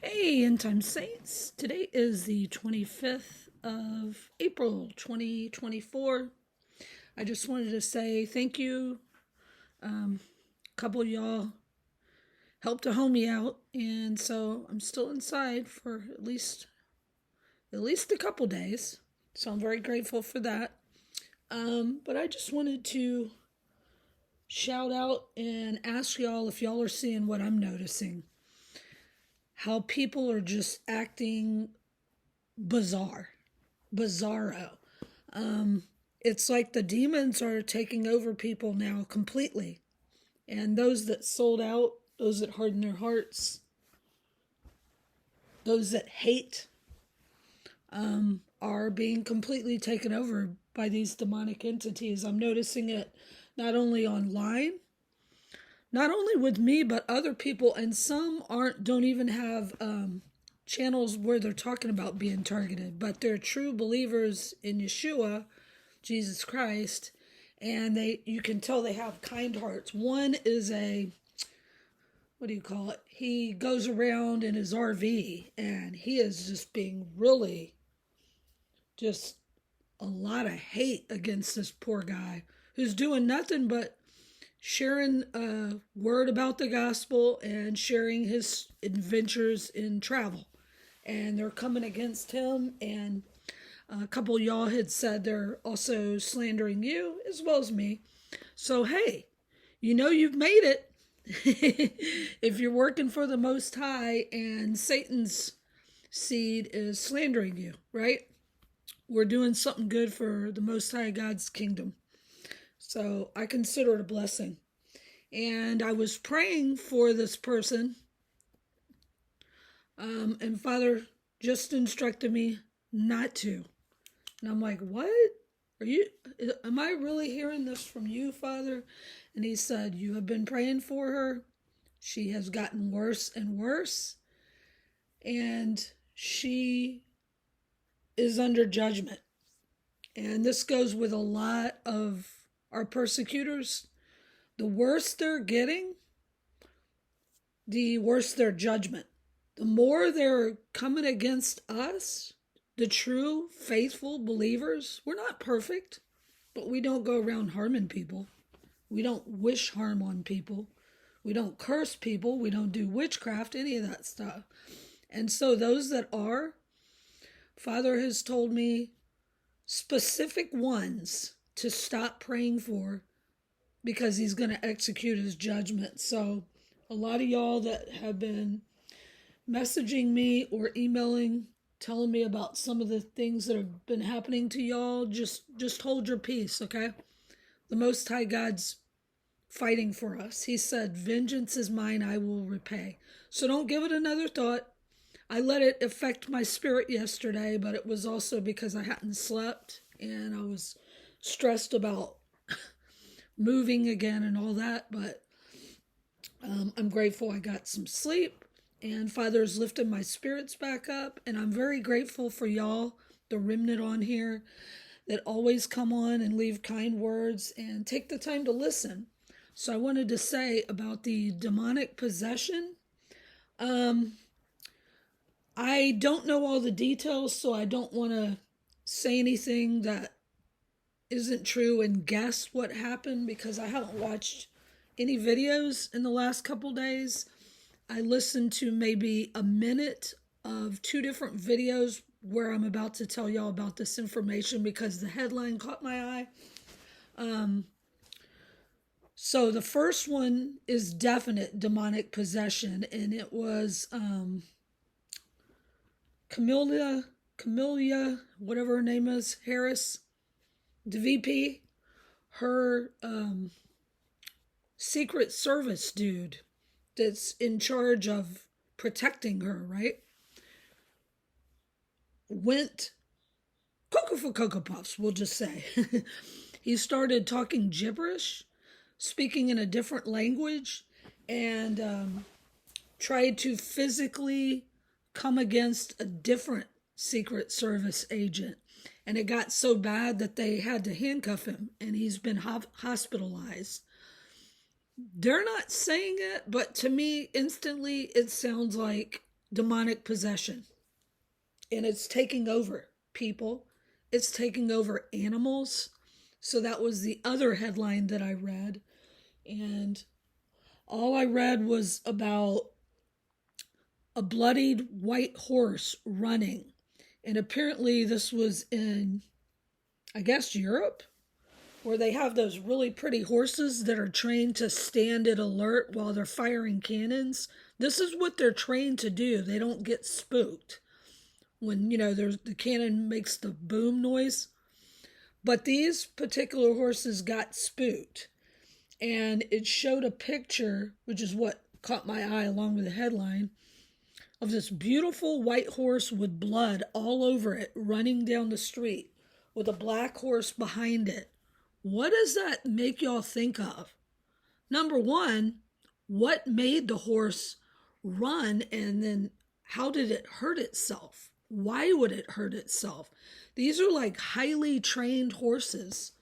Hey, End Time Saints. Today is the 25th of April, 2024. I just wanted to say thank you. A couple of y'all helped to homie out, and so I'm still inside for at least a couple days. So I'm very grateful for that. But I just wanted to shout out and ask y'all if y'all are seeing what I'm noticing. How people are just acting bizarro. It's like the demons are taking over people now completely. And those that sold out, those that harden their hearts, those that hate, are being completely taken over by these demonic entities. I'm noticing it not only online, not only with me, but other people, and some don't even have channels where they're talking about being targeted, but they're true believers in Yeshua, Jesus Christ, and you can tell they have kind hearts. One is what do you call it? He goes around in his RV and he is just being really just a lot of hate against this poor guy who's doing nothing but sharing a word about the gospel and sharing his adventures in travel. And they're coming against him, and a couple of y'all had said they're also slandering you as well as me. So, hey, you've made it if you're working for the Most High and Satan's seed is slandering you, right? We're doing something good for the Most High God's kingdom. So I consider it a blessing. And I was praying for this person, and Father just instructed me not to. And I'm like, what? Am I really hearing this from you, Father? And he said, you have been praying for her. She has gotten worse and worse. And she is under judgment. And this goes with a lot of our persecutors. The worse they're getting, the worse their judgment. The more they're coming against us, the true, faithful believers. We're not perfect, but we don't go around harming people. We don't wish harm on people. We don't curse people. We don't do witchcraft, any of that stuff. And so those that are, Father has told me specific ones to stop praying for because he's going to execute his judgment. So a lot of y'all that have been messaging me or emailing, telling me about some of the things that have been happening to y'all, just hold your peace, okay? The Most High God's fighting for us. He said, vengeance is mine, I will repay. So don't give it another thought. I let it affect my spirit yesterday, but it was also because I hadn't slept and I was stressed about moving again and all that. But I'm grateful I got some sleep, and Father has lifted my spirits back up. And I'm very grateful for y'all, the remnant on here, that always come on and leave kind words and take the time to listen. So I wanted to say about the demonic possession. I don't know all the details, so I don't want to say anything that isn't true and guess what happened because I haven't watched any videos in the last couple days. I listened to maybe a minute of two different videos where I'm about to tell y'all about this information because the headline caught my eye. So the first one is definite demonic possession, and it was Camelia, whatever her name is, Harris, the VP, her Secret Service dude that's in charge of protecting her, right? Went cuckoo for Cocoa Puffs, we'll just say. He started talking gibberish, speaking in a different language, and tried to physically come against a different Secret Service agent. And it got so bad that they had to handcuff him, and he's been hospitalized. They're not saying it, but to me, instantly, it sounds like demonic possession. And it's taking over people, it's taking over animals. So that was the other headline that I read. And all I read was about a bloodied white horse running. And apparently, this was in, I guess, Europe, where they have those really pretty horses that are trained to stand at alert while they're firing cannons. This is what they're trained to do. They don't get spooked when, there's the cannon makes the boom noise. But these particular horses got spooked. And it showed a picture, which is what caught my eye along with the headline, of this beautiful white horse with blood all over it running down the street with a black horse behind it. What does that make y'all think of? Number one, what made the horse run, and then how did it hurt itself? Why would it hurt itself? These are like highly trained horses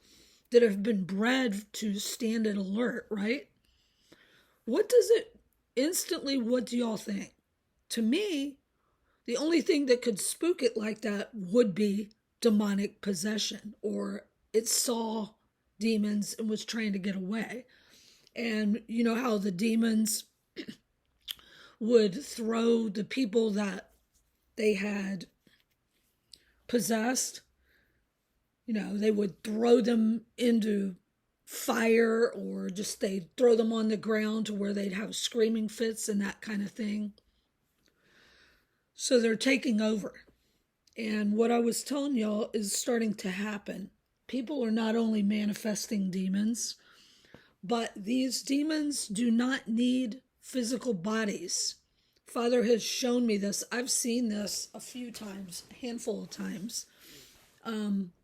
that have been bred to stand at alert, right? What do y'all think? To me, the only thing that could spook it like that would be demonic possession, or it saw demons and was trying to get away. And you know how the demons would throw the people that they had possessed, they would throw them into fire, or just they'd throw them on the ground to where they'd have screaming fits and that kind of thing. So they're taking over. And what I was telling y'all is starting to happen. People are not only manifesting demons, but these demons do not need physical bodies. Father has shown me this. I've seen this a few times, a handful of times.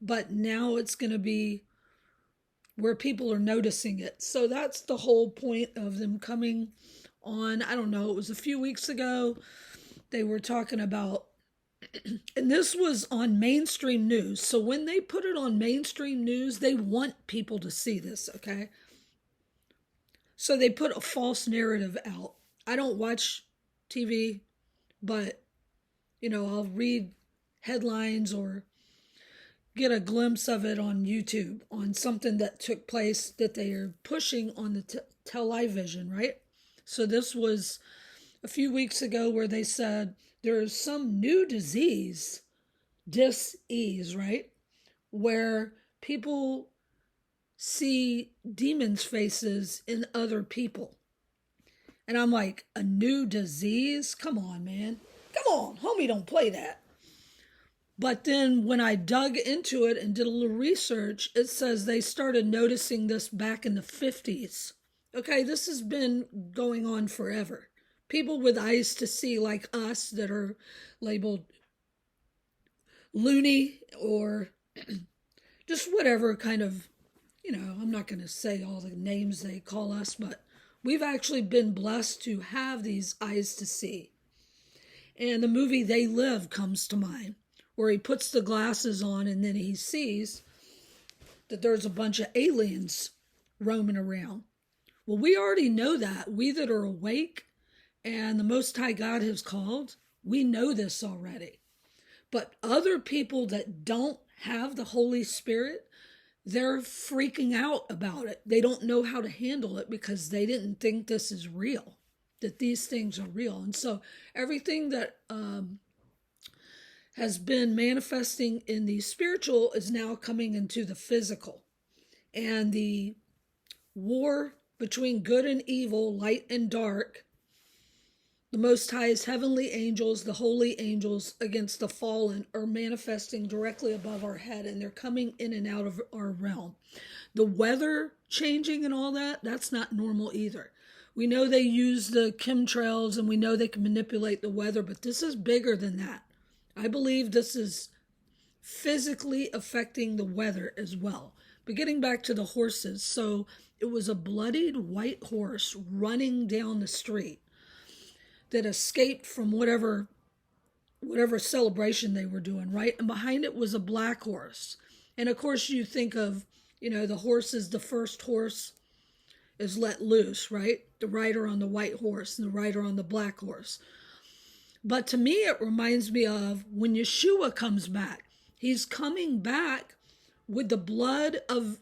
But now it's going to be where people are noticing it. So that's the whole point of them coming on. I don't know, it was a few weeks ago. They were talking about, and this was on mainstream news. So when they put it on mainstream news, they want people to see this, okay? So they put a false narrative out. I don't watch TV, but, I'll read headlines or get a glimpse of it on YouTube on something that took place that they are pushing on the television, right? So this was a few weeks ago where they said there's some new disease, dis-ease, right? Where people see demons' faces in other people. And I'm like, a new disease? Come on, man. Come on, homie, don't play that. But then when I dug into it and did a little research, it says they started noticing this back in the 50s. Okay, this has been going on forever. People with eyes to see like us that are labeled loony or just whatever kind of, I'm not going to say all the names they call us, but we've actually been blessed to have these eyes to see. And the movie They Live comes to mind, where he puts the glasses on and then he sees that there's a bunch of aliens roaming around. Well, we already know that. We that are awake and the Most High God has called, we know this already. But other people that don't have the Holy Spirit, they're freaking out about it. They don't know how to handle it because they didn't think this is real, that these things are real. And so everything that has been manifesting in the spiritual is now coming into the physical. And the war between good and evil, light and dark, the Most High's heavenly angels, the holy angels against the fallen, are manifesting directly above our head, and they're coming in and out of our realm. The weather changing and all that, that's not normal either. We know they use the chemtrails and we know they can manipulate the weather, but this is bigger than that. I believe this is physically affecting the weather as well. But getting back to the horses, so it was a bloodied white horse running down the street that escaped from whatever celebration they were doing, right? And behind it was a black horse. And of course you think of, the horse is the first horse is let loose, right? The rider on the white horse and the rider on the black horse. But to me, it reminds me of when Yeshua comes back. He's coming back with the blood of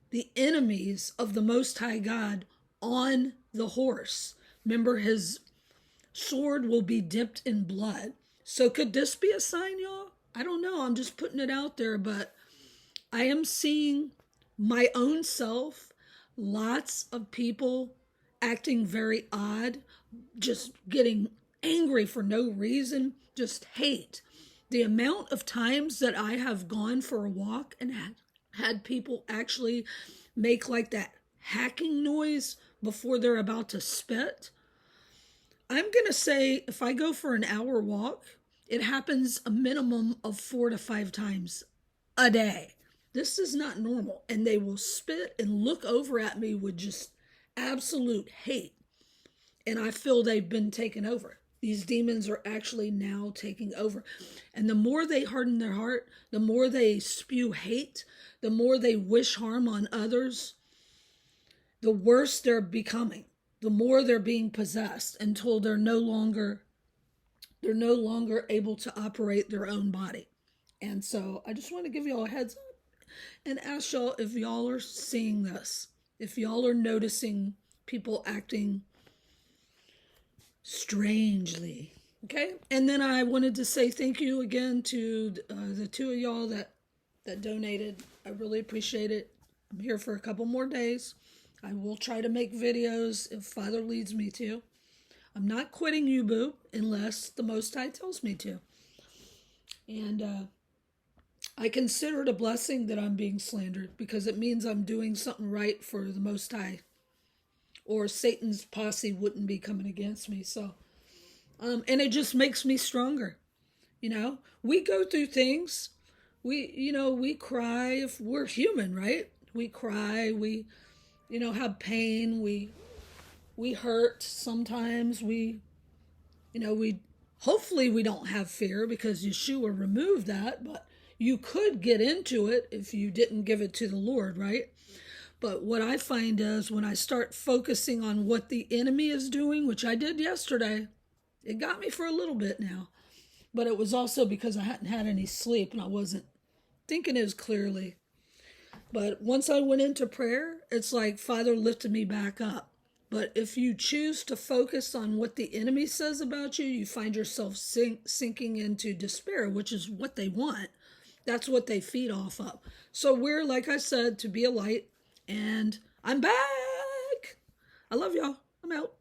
the enemies of the Most High God on the horse. Remember, his sword will be dipped in blood. So could this be a sign, y'all? I don't know. I'm just putting it out there, but I am seeing my own self, lots of people acting very odd, just getting angry for no reason, just hate. The amount of times that I have gone for a walk and had people actually make like that hacking noise before they're about to spit. I'm going to say if I go for an hour walk, it happens a minimum of 4 to 5 times a day. This is not normal. And they will spit and look over at me with just absolute hate. And I feel they've been taken over. These demons are actually now taking over. And the more they harden their heart, the more they spew hate, the more they wish harm on others, the worse they're becoming, the more they're being possessed until they're no longer able to operate their own body. And so I just want to give y'all a heads up and ask y'all if y'all are seeing this, if y'all are noticing people acting strangely. Okay. And then I wanted to say thank you again to the 2 of y'all that donated. I really appreciate it. I'm here for a couple more days. I will try to make videos if Father leads me to. I'm not quitting you, boo, unless the Most High tells me to. And I consider it a blessing that I'm being slandered because it means I'm doing something right for the Most High, or Satan's posse wouldn't be coming against me. So, and it just makes me stronger. You know, we go through things. We cry if we're human, right? We cry. We, have pain. We hurt sometimes. We hopefully we don't have fear because Yeshua removed that, but you could get into it if you didn't give it to the Lord, right? But what I find is when I start focusing on what the enemy is doing, which I did yesterday, it got me for a little bit now. But it was also because I hadn't had any sleep and I wasn't thinking as clearly. But once I went into prayer, it's like Father lifted me back up. But if you choose to focus on what the enemy says about you, you find yourself sinking into despair, which is what they want. That's what they feed off of. So we're, like I said, to be a light. And I'm back. I love y'all. I'm out.